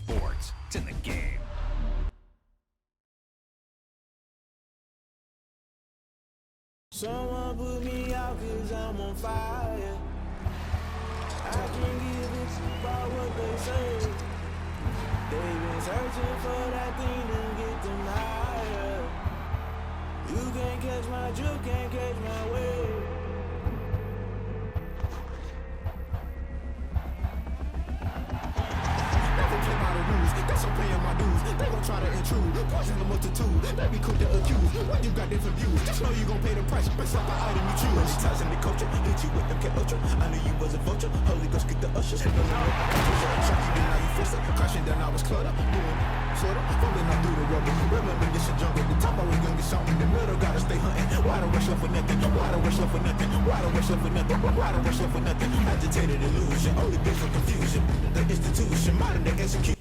sports. It's in the game. Someone put me out 'cause I'm on fire. I can't give it about what they say. They've been searching for that thing to get them higher. You can't catch my drift, can't catch my wave. Never play by the rules, that's I'm paying my dues. They gon' try to intrude, poison the multitude. They be quick to accuse, when you got different views. Just know you gon' pay the price, based off the item you choose. Many times in the culture, hit you with them K Ultra. I knew you was a vulture, Holy Ghost get the ushers. No, shock you, then now you fist it. Crashing down, I was cluttered, doing sorta, rolling up through the rubber. Reminiscing jungle, the top I was youngest song in the middle, gotta stay hunting. Why the rush left for nothing? Why the rush left for nothing? Why the rush left for nothing? Why the rush left for nothing? Agitated illusion, only been for confusion. The institution, modern day execute.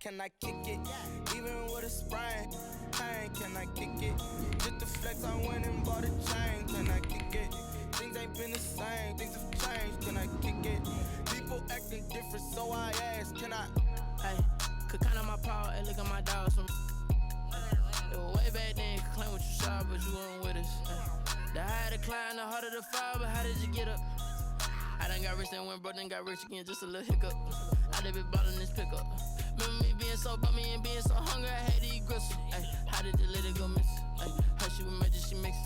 Can I kick it? Even with a sprain, pain, can I kick it? Just the flex, I went and bought a chain. Can I kick it? Things ain't been the same, things have changed. Can I kick it? People acting different, so I ask, can I? Hey, could count on my power, hey, look at my dogs from. It was way back then, could claim what you saw, but you weren't with us. The higher the climb, the harder the fall, but how did you get up? I done got rich, then went broke, then got rich again, just a little hiccup. I done been ballin' this pickup. Remember me being so bummy and being so hungry, I had to eat gristle. Ay, how did the lady go miss? Ay, her she was magic, she mixed.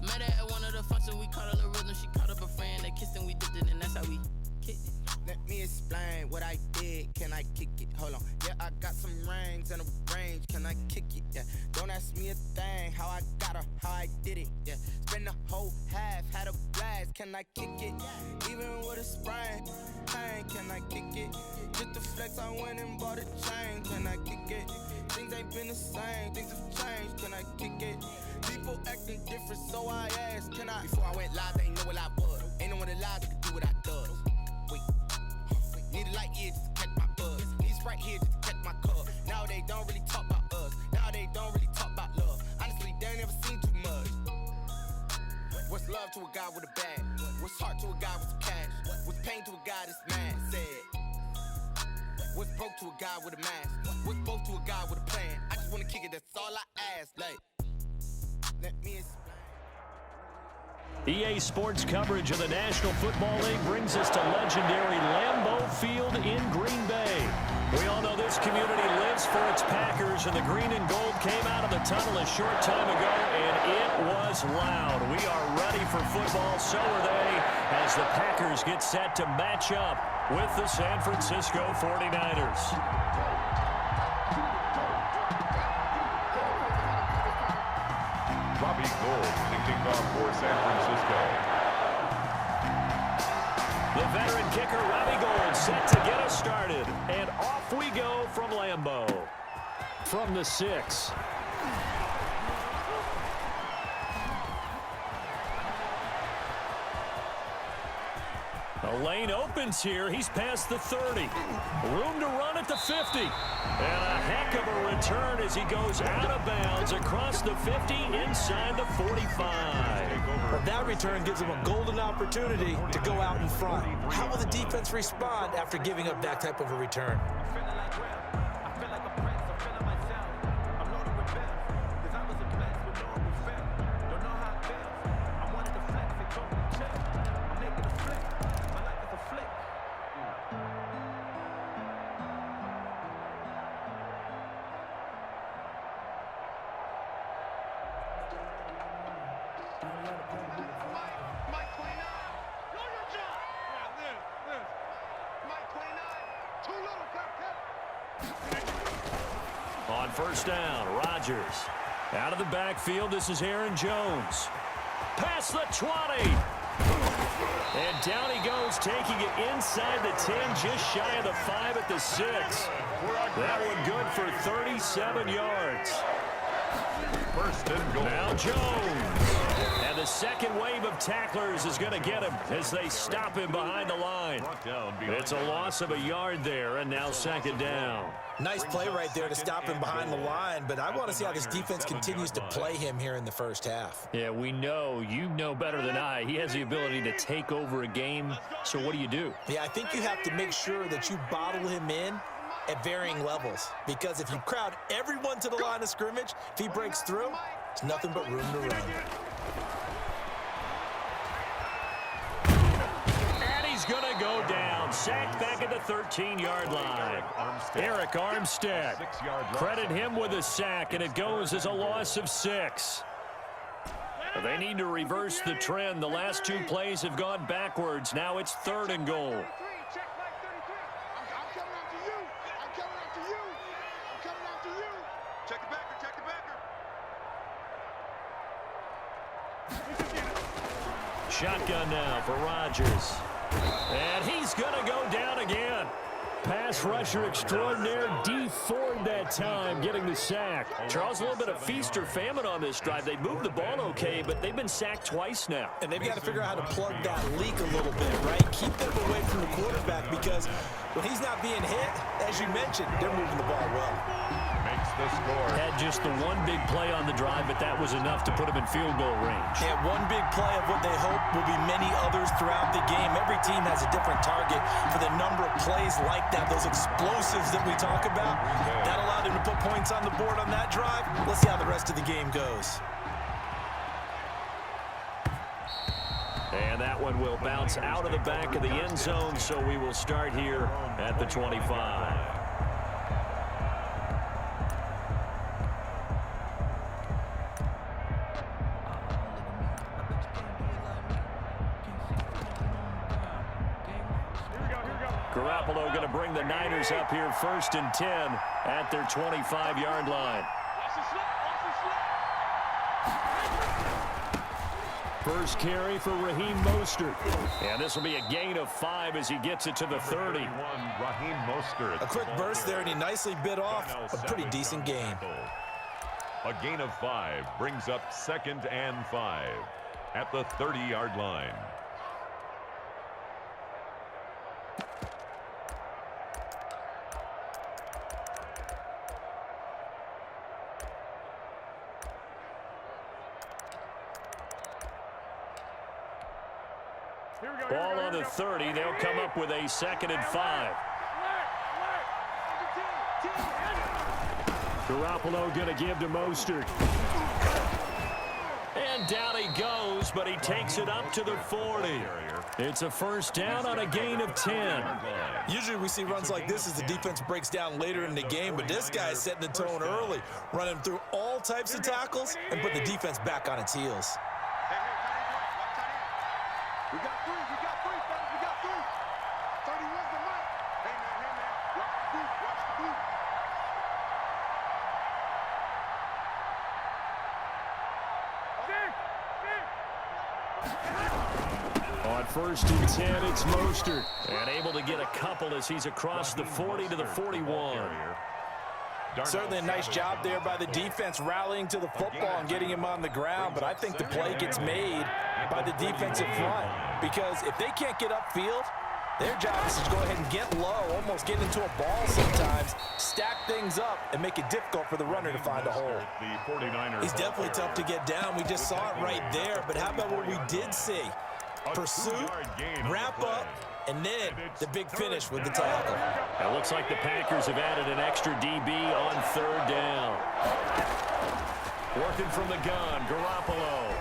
Met her at one of the functions, we caught a little rhythm. She caught up a friend, they kissed and we dipped it, and that's how we kicked it. Let me explain what I did, can I kick it? Hold on, yeah, I got some rings and a range, can I kick it? Yeah, don't ask me a thing, how I got her, how I did it. Yeah, spend the whole half, had a blast, can I kick it? Even with a sprain, pain, can I kick it? Just the flex, I went and bought a chain, can I kick it? Things ain't been the same, things have changed, can I kick it? People acting different, so I asked, can I? Before I went live, they ain't know what I was. Ain't no one alive that could do what I does. Wait, need a light here just to catch my buzz. Need Sprite here just to catch my cup. Now they don't really talk about us. Now they don't really talk about love. Honestly, they ain't never seen too much. What's love to a guy with a bag? What's heart to a guy with some cash? What's pain to a guy that's mad? Said. What's broke to a guy with a mask? What's both to a guy with a plan? I just wanna kick it, that's all I ask. Like, let me explain. EA Sports coverage of the National Football League brings us to legendary Lambeau Field in Green Bay. We all know this community lives for its Packers, and the green and gold came out of the tunnel a short time ago, and it was loud. We are ready for football, so are they, as the Packers get set to match up with the San Francisco 49ers. Robbie Gould kicking off for San Francisco. The veteran kicker Robbie Gould set to get us started. And off we go from Lambeau. From the 6. A lane opens here. He's past the 30. Room to run at the 50. And a heck of a return as he goes out of bounds across the 50 inside the 45. Well, that return gives him a golden opportunity to go out in front. How will the defense respond after giving up that type of a return? On first down, Rodgers. Out of the backfield, this is Aaron Jones. Past the 20. And down he goes, taking it inside the 10, just shy of the 5 at the 6. That one good for 37 yards. First and goal. Now Jones. And the second wave of tacklers is going to get him as they stop him behind the line. It's a loss of a yard there, and now second down. Nice play right there to stop him behind the line, but I want to see how this defense continues to play him here in the first half. Yeah, we know. You know better than I. He has the ability to take over a game, so what do? Yeah, I think you have to make sure that you bottle him in at varying levels, because if you crowd everyone to the line of scrimmage, if he breaks through, it's nothing but room to run. And he's going to go down. Sacked back at the 13-yard line. Eric Armstead. Credit him with a sack, and it goes as a loss of 6. They need to reverse the trend. The last 2 plays have gone backwards. Now it's 3rd and goal. Shotgun now for Rodgers. And he's going to go down again. Pass rusher extraordinaire, D Ford that time, getting the sack. Charles, a little bit of feast or famine on this drive. They moved the ball okay, but they've been sacked twice now. And they've got to figure out how to plug that leak a little bit, right? Keep them away from the quarterback, because when he's not being hit, as you mentioned, they're moving the ball well. Makes the score. Had just the one big play on the drive, but that was enough to put him in field goal range. Yeah, one big play of what they hope will be many others throughout the game. Every team has a different target for the number of plays like that, those explosives that we talk about. That allowed him to put points on the board on that drive. Let's see how the rest of the game goes. And that one will bounce out of the back of the end zone, so we will start here at the 25. Garoppolo going to bring the Niners up here 1st and 10 at their 25-yard line. First carry for Raheem Mostert. And this will be a gain of 5 as he gets it to the 30. Raheem Mostert. A quick burst there, and he nicely bit off a pretty decent gain. A gain of 5 brings up 2nd and 5 at the 30-yard line. Ball on the 30. They'll come up with a 2nd and 5. Garoppolo going to give to Mostert. And down he goes, but he takes it up to the 40. It's a 1st down on a gain of 10. Usually we see runs like this as the defense breaks down later in the game, but this guy is setting the tone early, running through all types of tackles and putting the defense back on its heels. We got three, fellas, we got three. 31's the mark. Hey, man, watch the boot, On 1st and 10, it's Mostert. And able to get a couple as he's across the 40 to the 41. Certainly a nice job there by the defense rallying to the football and getting him on the ground, but I think the play gets made by the defensive front because if they can't get upfield, their job is to go ahead and get low, almost get into a ball sometimes, stack things up, and make it difficult for the runner to find a hole. He's definitely tough to get down. We just saw it right there, but how about what we did see? Pursuit, wrap up, and then the big finish with the tackle. It looks like the Packers have added an extra DB on 3rd down. Working from the gun, Garoppolo.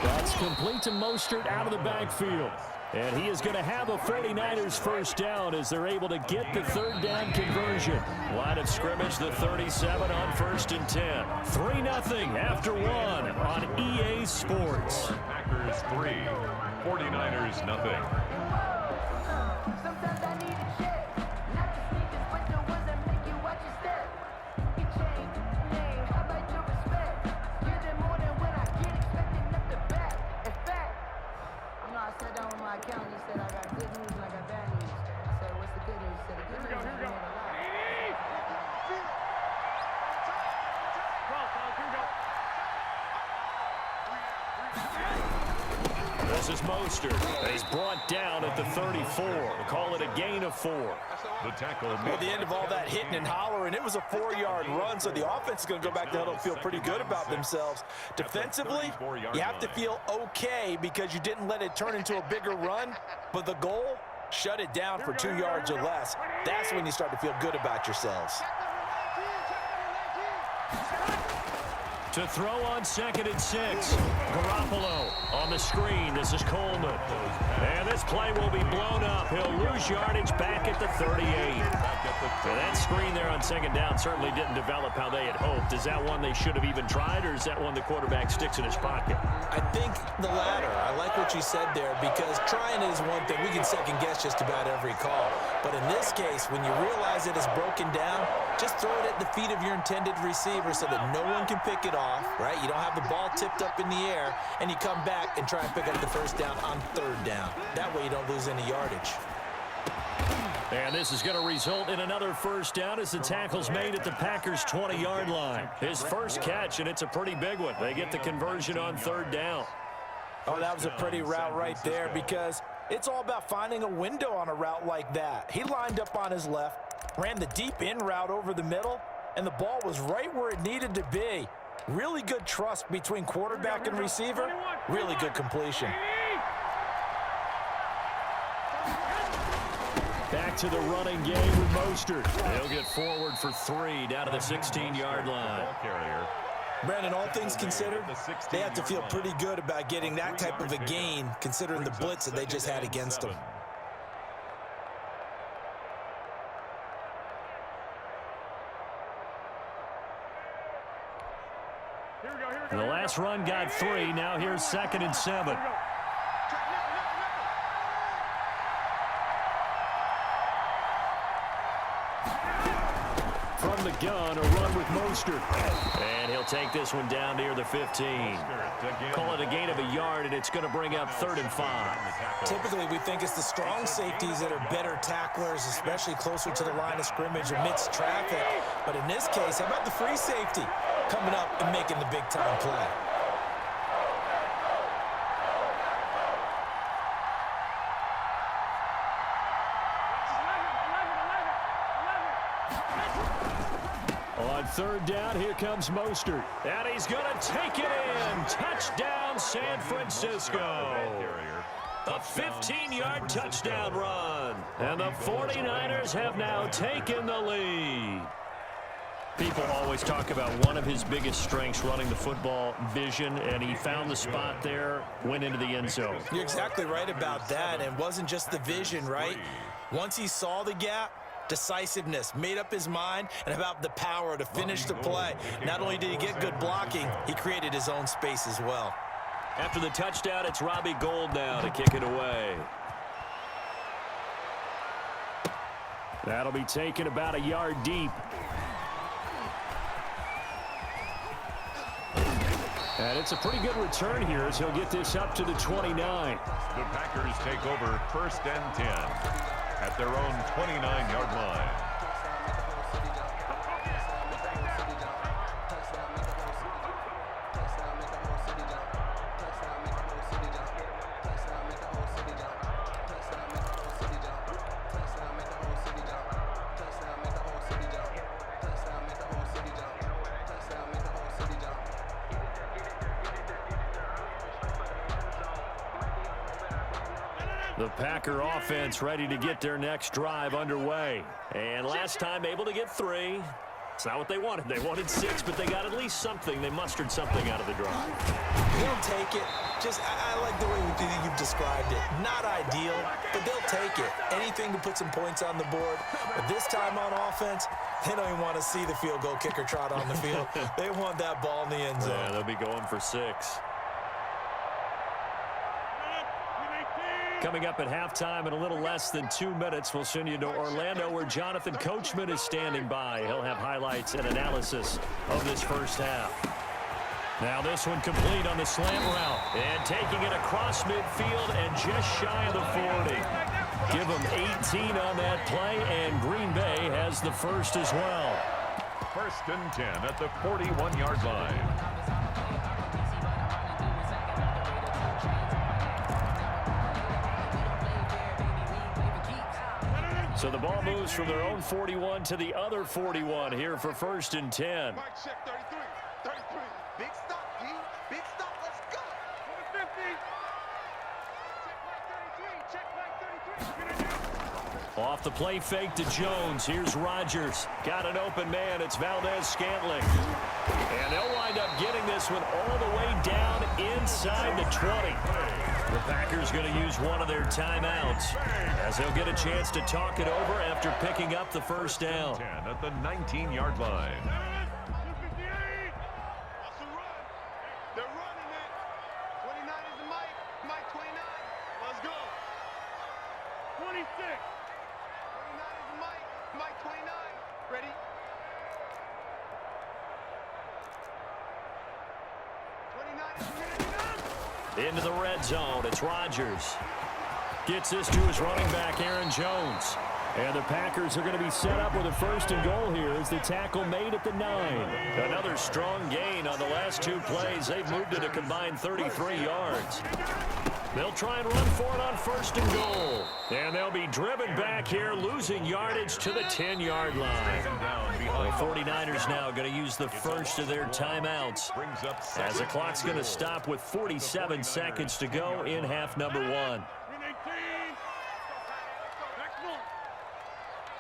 That's complete to Mostert out of the backfield. And he is going to have a 49ers 1st down as they're able to get the 3rd down conversion. Line of scrimmage, the 37 on 1st and 10. 3-0 after 1 on EA Sports. Packers 3, 49ers nothing. Sometimes I need a check, not the sneakers, but the ones that make you watch your step. You change your name, how about your respect? Give them more than what I get, expecting nothing back. In fact, I sat down with my accountant, he said I got good news and I got bad news. I said, what's the good news? He said, the good news is you made a lot. This is Mostert. He's brought down at the 34. We'll call it a gain of 4. The tackle. At the end of all that hitting and hollering, it was a 4-yard run, so the offense is going to go back to huddle and feel pretty good about themselves. Defensively, you have to feel okay because you didn't let it turn into a bigger run, but the goal, shut it down for 2 yards or less. That's when you start to feel good about yourselves. To throw on 2nd and 6. Garoppolo on the screen. This is Coleman. And this play will be blown up. He'll lose yardage back at the 38. So that screen there on 2nd down certainly didn't develop how they had hoped. Is that one they should have even tried, or is that one the quarterback sticks in his pocket? I think the latter. I like what you said there because trying is one thing. We can second guess just about every call. But in this case, when you realize it is broken down, just throw it at the feet of your intended receiver so that no one can pick it off, right? You don't have the ball tipped up in the air, and you come back and try and pick up the 1st down on 3rd down. That way you don't lose any yardage. And this is going to result in another 1st down as the tackle's made at the Packers' 20-yard line. His first catch, and it's a pretty big one. They get the conversion on 3rd down. Oh, that was a pretty route right there because it's all about finding a window on a route like that. He lined up on his left, ran the deep in route over the middle, and the ball was right where it needed to be. Really good trust between quarterback and receiver. Really good completion. Back to the running game with Mostert. They'll get forward for 3 down to the 16-yard line. Brandon, all things considered, they have to feel pretty good about getting that type of a gain considering the blitz that they just had against them. The last run got 3. Now here's 2nd and 7. From the gun, a run with Mostert. And he'll take this one down near the 15. Call it a gain of a yard, and it's going to bring up 3rd and 5. Typically, we think it's the strong safeties that are better tacklers, especially closer to the line of scrimmage amidst traffic. But in this case, how about the free safety coming up and making the big-time play? On third down, here comes Mostert. And he's going to take it in. Touchdown, San Francisco. A 15-yard touchdown run. And the 49ers have now taken the lead. People always talk about one of his biggest strengths running the football, vision, and he found the spot there, went into the end zone. You're exactly right about that, and it wasn't just the vision, right? Once he saw the gap, decisiveness, made up his mind, and about the power to finish the play. Not only did he get good blocking, he created his own space as well. After the touchdown, it's Robbie Gould now to kick it away. That'll be taken about a yard deep. And it's a pretty good return here as he'll get this up to the 29. The Packers take over 1st and 10 at their own 29-yard line. The Packer offense ready to get their next drive underway. And last time able to get 3. It's not what they wanted. They wanted 6, but they got at least something. They mustered something out of the drive. They'll take it. I like the way you've described it. Not ideal, but they'll take it. Anything to put some points on the board. But this time on offense, they don't even want to see the field goal kicker trot on the field. They want that ball in the end zone. Yeah, they'll be going for 6. Coming up at halftime in a little less than 2 minutes, we'll send you to Orlando where Jonathan Coachman is standing by. He'll have highlights and analysis of this first half. Now this one complete on the slant route. And taking it across midfield and just shy of the 40. Give them 18 on that play, and Green Bay has the first as well. 1st and 10 at the 41-yard line. So the ball moves from their own 41 to the other 41 here for 1st and 10. Mike check 33. 33. Big stop, D. Big stop. Let's go. Number 50. Check Mike 33. Check Mike 33. Off the play fake to Jones. Here's Rodgers. Got an open man. It's Valdez-Scantling. And they'll wind up getting this one all the way down inside the 20. The Packers going to use one of their timeouts as they'll get a chance to talk it over after picking up the first down. 10 at the 19-yard line. They're running it. 29 is the Mike. Mike 29. Let's go. 26. 29 is the Mike. Mike 29. Ready? 29 is the minute. Into the red zone. It's Rodgers. Gets this to his running back, Aaron Jones. And the Packers are going to be set up with a 1st and goal here as the tackle made at the 9. Another strong gain on the last 2 plays. They've moved it a combined 33 yards. They'll try and run for it on 1st and goal. And they'll be driven back here, losing yardage to the 10-yard line. The 49ers now going to use the first of their timeouts as the clock's going to stop with 47 seconds to go in half number 1.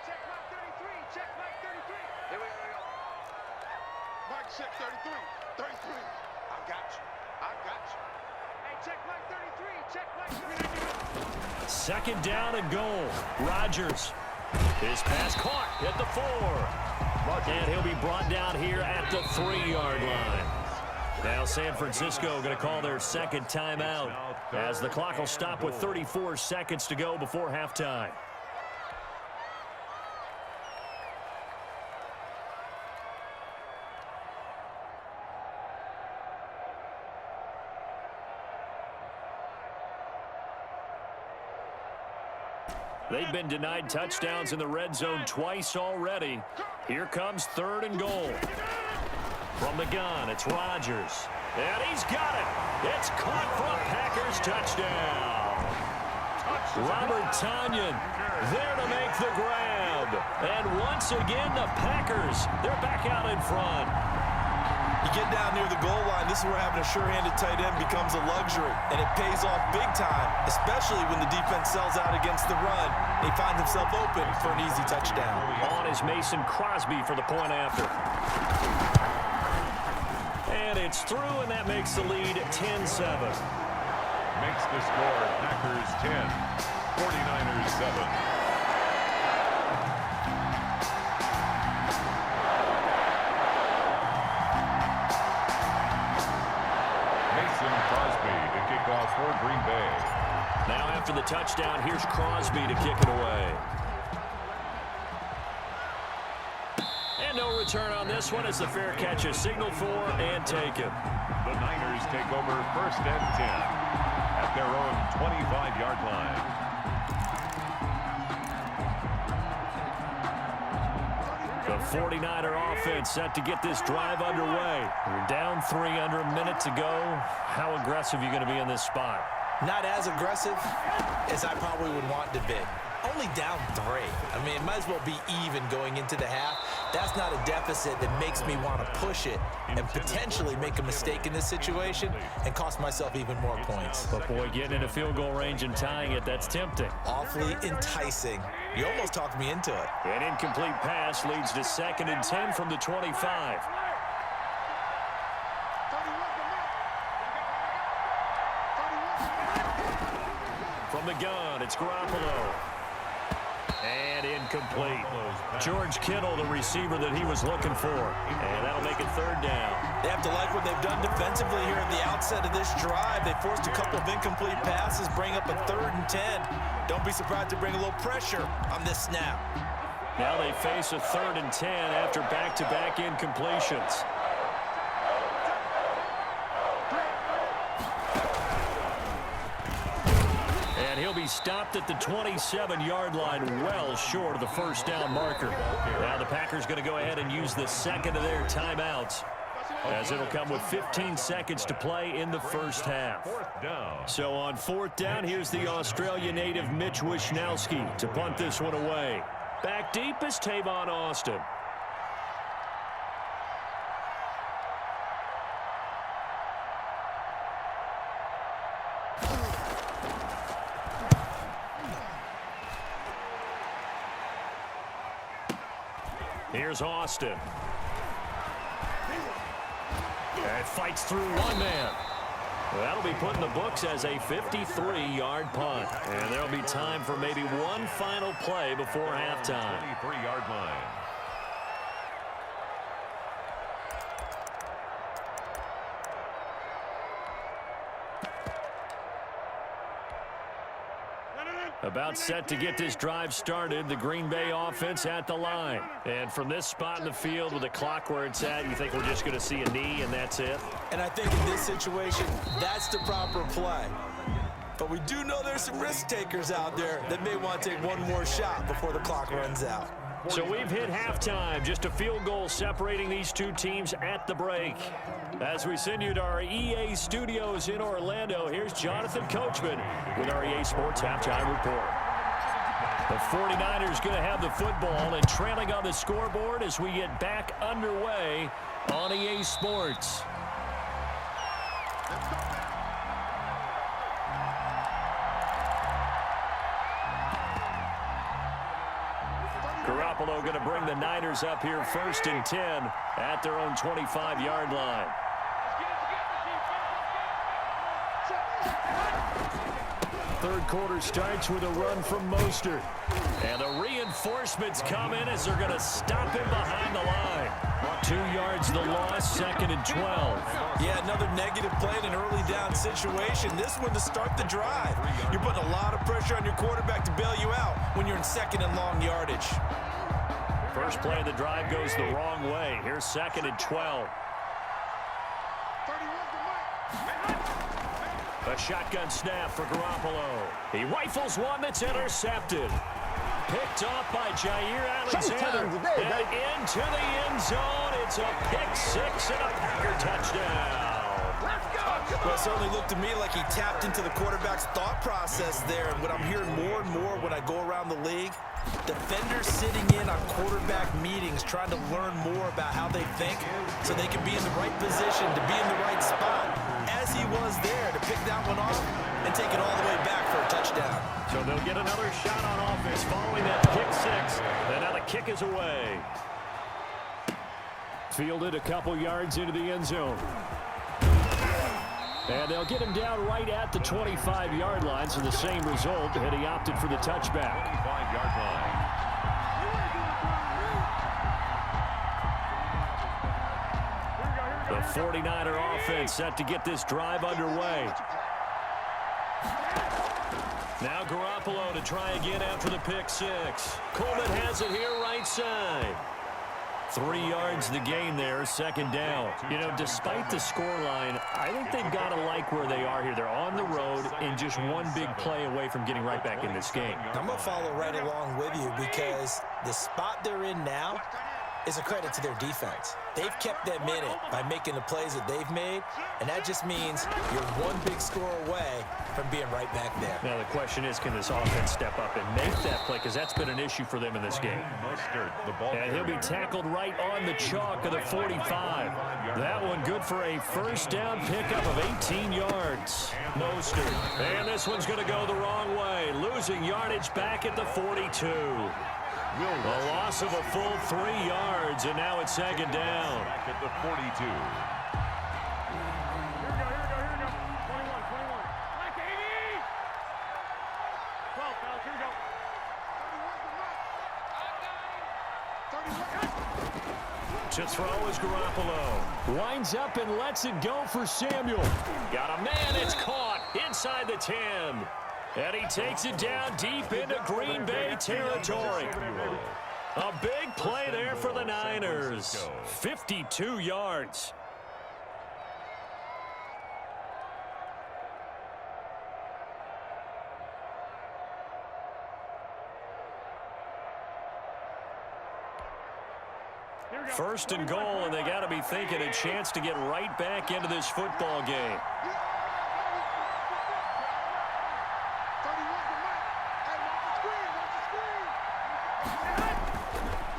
Check Mike 33. Check Mike 33. Here we go. Mike check 33. 33. I got you. I got you. Hey, check Mike 33. Check Mike 33. 2nd down and goal. Rodgers. His pass caught at the 4. And he'll be brought down here at the 3-yard line. Now San Francisco going to call their 2nd timeout as the clock will stop with 34 seconds to go before halftime. They've been denied touchdowns in the red zone twice already. Here comes 3rd and goal. From the gun, it's Rodgers. And he's got it. It's caught for a Packers touchdown. Robert Tonyan there to make the grab. And once once again, the Packers, they're back out in front. You get down near the goal line, this is where having a sure-handed tight end becomes a luxury, and it pays off big time, especially when the defense sells out against the run. He finds himself open for an easy touchdown. On is Mason Crosby for the point after. And it's through, and that makes the lead 10-7. Makes the score Packers 10, 49ers 7. Crosby to kick off for Green Bay. Now after the touchdown, here's Crosby to kick it away. And no return on this one as the fair catch is signaled for and taken. The Niners take over 1st and 10 at their own 25-yard line. The 49er offense set to get this drive underway. You're down 3 under a minute to go. How aggressive are you going to be in this spot? Not as aggressive as I probably would want to be. Only down 3. I mean, it might as well be even going into the half. That's not a deficit that makes me want to push it and potentially make a mistake in this situation and cost myself even more points. But boy, getting into field goal range and tying it, that's tempting. Awfully enticing. You almost talked me into it. An incomplete pass leads to 2nd and 10 from the 25. From the gun, it's Garoppolo. And incomplete. George Kittle, the receiver that he was looking for. And that'll make it 3rd down. They have to like what they've done defensively here at the outset of this drive. They forced a couple of incomplete passes, bring up a 3rd and 10. Don't be surprised to bring a little pressure on this snap. Now they face a 3rd and 10 after back-to-back incompletions. And he'll be stopped at the 27-yard line, well short of the 1st down marker. Now the Packers going to go ahead and use the 2nd of their timeouts, as it'll come with 15 seconds to play in the 1st half. So on 4th down, here's the Australia native Mitch Wishnowsky to punt this one away. Back deep is Tavon Austin. Here's Austin. And fights through one man. That'll be put in the books as a 53-yard punt. And there'll be time for maybe one final play before halftime. 23-yard line. About set to get this drive started, the Green Bay offense at the line. And from this spot in the field with the clock where it's at, you think we're just going to see a knee and that's it? And I think in this situation, that's the proper play. But we do know there's some risk takers out there that may want to take one more shot before the clock runs out. So we've hit halftime, just a field goal separating these two teams at the break. As we send you to our EA studios in Orlando, here's Jonathan Coachman with our EA Sports Halftime Report. The 49ers going to have the football and trailing on the scoreboard as we get back underway on EA Sports. Garoppolo going to bring the Niners up here 1st and 10 at their own 25-yard line. Third quarter starts with a run from Mostert. And the reinforcements come in as they're going to stop him behind the line. 2 yards the loss, 2nd and 12. Yeah, another negative play in an early down situation. This one to start the drive. You're putting a lot of pressure on your quarterback to bail you out when you're in 2nd and long yardage. First play of the drive goes the wrong way. Here's 2nd and 12. A shotgun snap for Garoppolo. He rifles one that's intercepted. Picked off by Jair Alexander. And into the end zone. It's a pick 6 and a Packer touchdown. Well, it certainly looked to me like he tapped into the quarterback's thought process there. And what I'm hearing more and more when I go around the league, defenders sitting in on quarterback meetings trying to learn more about how they think so they can be in the right position to be in the right spot, as he was there to pick that one off and take it all the way back for a touchdown. So they'll get another shot on offense following that pick six. And now the kick is away. Fielded a couple yards into the end zone. And they'll get him down right at the 25-yard line, so the same result, and he opted for the touchback. 25-yard line. The 49er offense set to get this drive underway. Now Garoppolo to try again after the pick six. Coleman has it here right side. 3 yards the gain there, second down. You know, despite the scoreline, I think they've got to like where they are here. They're on the road and just one big play away from getting right back in this game. I'm going to follow right along with you because the spot they're in now is a credit to their defense. They've kept them in it by making the plays that they've made, and that just means you're one big score away from being right back there. Now the question is, can this offense step up and make that play? Because that's been an issue for them in this game. And he'll be tackled right on the chalk of the 45. That one good for a first down pickup of 18 yards. Mostert. And this one's going to go the wrong way. Losing yardage back at the 42. A loss of a full 3 yards, and now it's second down. Back at the 42. To throw is Garoppolo. Winds up and lets it go for Samuel. Got a man, it's caught inside the 10. And he takes it down deep into Green Bay territory. A big play there for the Niners. 52 yards. First and goal, and they got to be thinking a chance to get right back into this football game.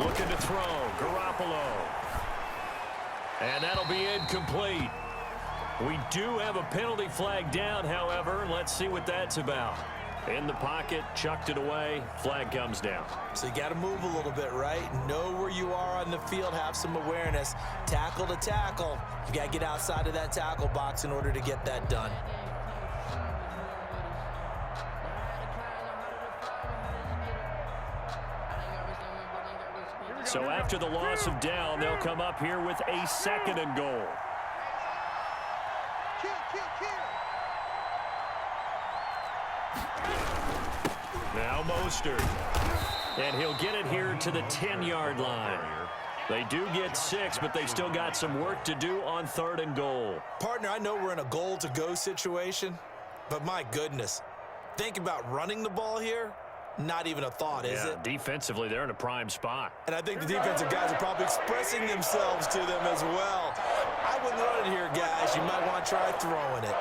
Looking to throw, Garoppolo. And that'll be incomplete. We do have a penalty flag down, however. Let's see what that's about. In the pocket, chucked it away, flag comes down. So you got to move a little bit, right? Know where you are on the field, have some awareness. Tackle to tackle. You got to get outside of that tackle box in order to get that done. So after the loss of down, they'll come up here with a second and goal. Now Mostert. And he'll get it here to the 10-yard line. They do get 6, but they still got some work to do on third and goal. Partner, I know we're in a goal-to-go situation, but my goodness, think about running the ball here. Not even a thought, is it? Defensively, they're in a prime spot. And I think the defensive guys are probably expressing themselves to them as well. I wouldn't run it here, guys. You might want to try throwing it.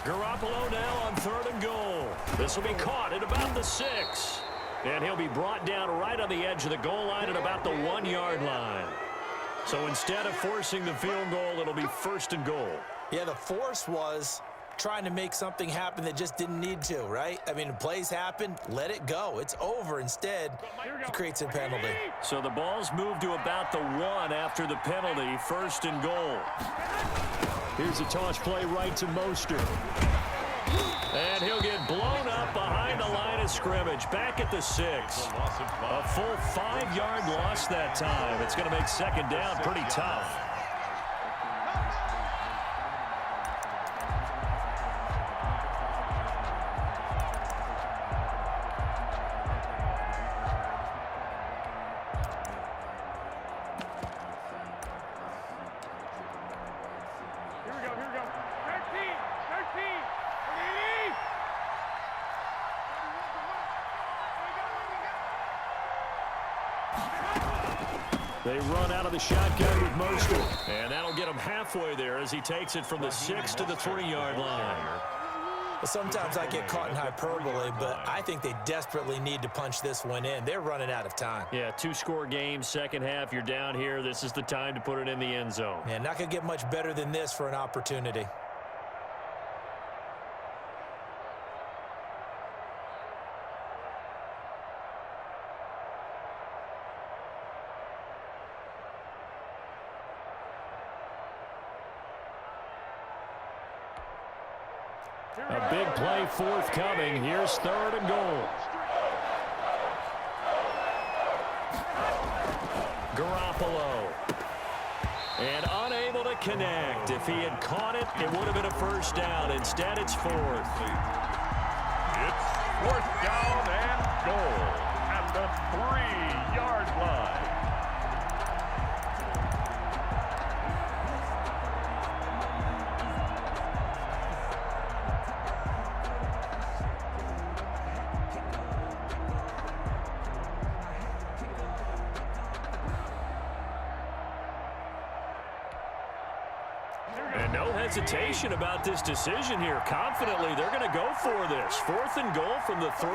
Garoppolo now on third and goal. This will be caught at about the 6. And he'll be brought down right on the edge of the goal line at about the 1-yard line. So instead of forcing the field goal, it'll be first and goal. Yeah, the force was trying to make something happen that just didn't need to, right? I mean, plays happen, let it go. It's over. Instead, he creates a penalty. So the ball's moved to about the 1 after the penalty, first and goal. Here's a toss play right to Mostert. And he'll get blown up behind the line of scrimmage, back at the 6. A full 5-yard loss that time. It's going to make second down pretty tough. They run out of the shotgun with Mostert. And that'll get him halfway there as he takes it from the 6 to the 3-yard line. Sometimes I get caught in hyperbole, but I think they desperately need to punch this one in. They're running out of time. Yeah, 2-score game, second half. You're down here. This is the time to put it in the end zone. Yeah, not going to get much better than this for an opportunity. A big play forthcoming. Here's 3rd and goal. Garoppolo. And unable to connect. If he had caught it, it would have been a first down. Instead, it's 4th. It's 4th down and goal at the 3-yard line. And no hesitation about this decision here. Confidently, they're going to go for this. 4th and goal from the 3.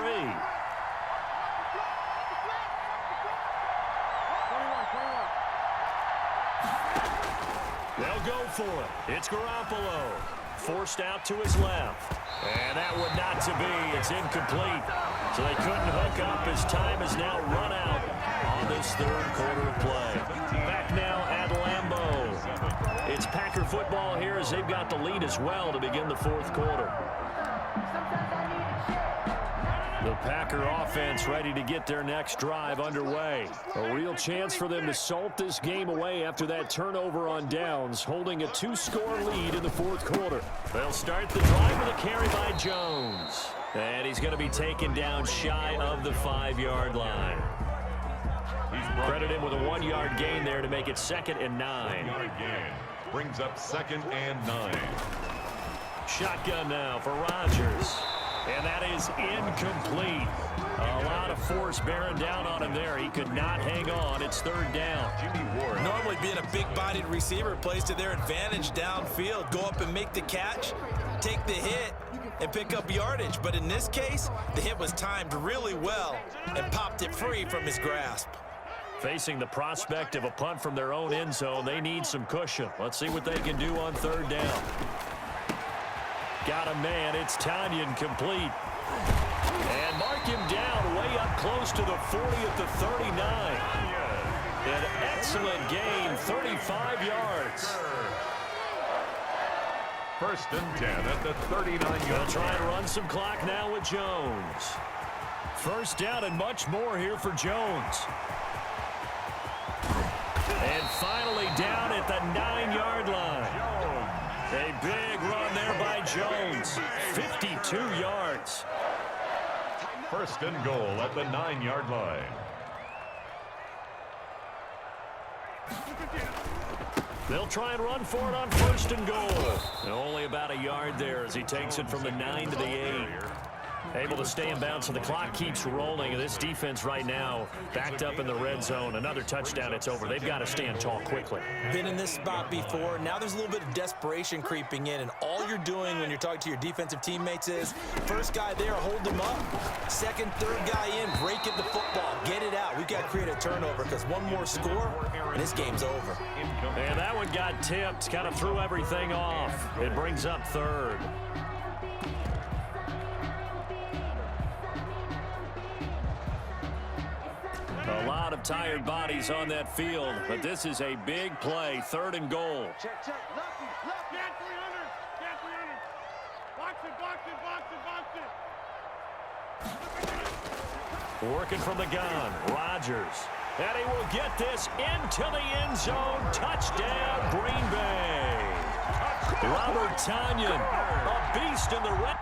They'll go for it. It's Garoppolo. Forced out to his left. And that would not to be. It's incomplete. So they couldn't hook up. His time is now run out on this 3rd quarter of play. Back now at Lambeau. It's Packer football here as they've got the lead as well to begin the 4th quarter. The Packer offense ready to get their next drive underway. A real chance for them to salt this game away after that turnover on downs, holding a 2-score lead in the 4th quarter. They'll start the drive with a carry by Jones. And he's going to be taken down shy of the 5-yard line. Credit him with a 1-yard gain there to make it 2nd and 9. Brings up 2nd and 9. Shotgun now for Rodgers. And that is incomplete. A lot of force bearing down on him there. He could not hang on. It's 3rd down. Normally being a big-bodied receiver plays to their advantage downfield. Go up and make the catch, take the hit, and pick up yardage. But in this case, the hit was timed really well and popped it free from his grasp. Facing the prospect of a punt from their own end zone, they need some cushion. Let's see what they can do on 3rd down. Got a man. It's Tanyan complete. And mark him down way up close to the 40 at the 39. An excellent gain, 35 yards. 1st and 10 at the 39-yard They'll try and run some clock now with Jones. 1st down and much more here for Jones. And finally down at the 9-yard line. A big run there by Jones. 52 yards. 1st and goal at the 9-yard line. They'll try and run for it on 1st and goal. And only about a yard there as he takes it from the 9 to the 8. Able to stay in bounds, so the clock keeps rolling. And this defense right now backed up in the red zone. Another touchdown, it's over. They've got to stand tall quickly. Been in this spot before. Now there's a little bit of desperation creeping in, and all you're doing when you're talking to your defensive teammates is first guy there, hold him up. 2nd, 3rd guy in, break it the football. Get it out. We've got to create a turnover because one more score, and this game's over. And that one got tipped, kind of threw everything off. It brings up 3rd. A lot of tired bodies on that field, but this is a big play. 3rd and goal. Check. Lefty. Get 300. Get 300. Box it. Working from the gun. Rodgers. And he will get this into the end zone. Touchdown, Green Bay. Robert Tanyan, a beast in the red.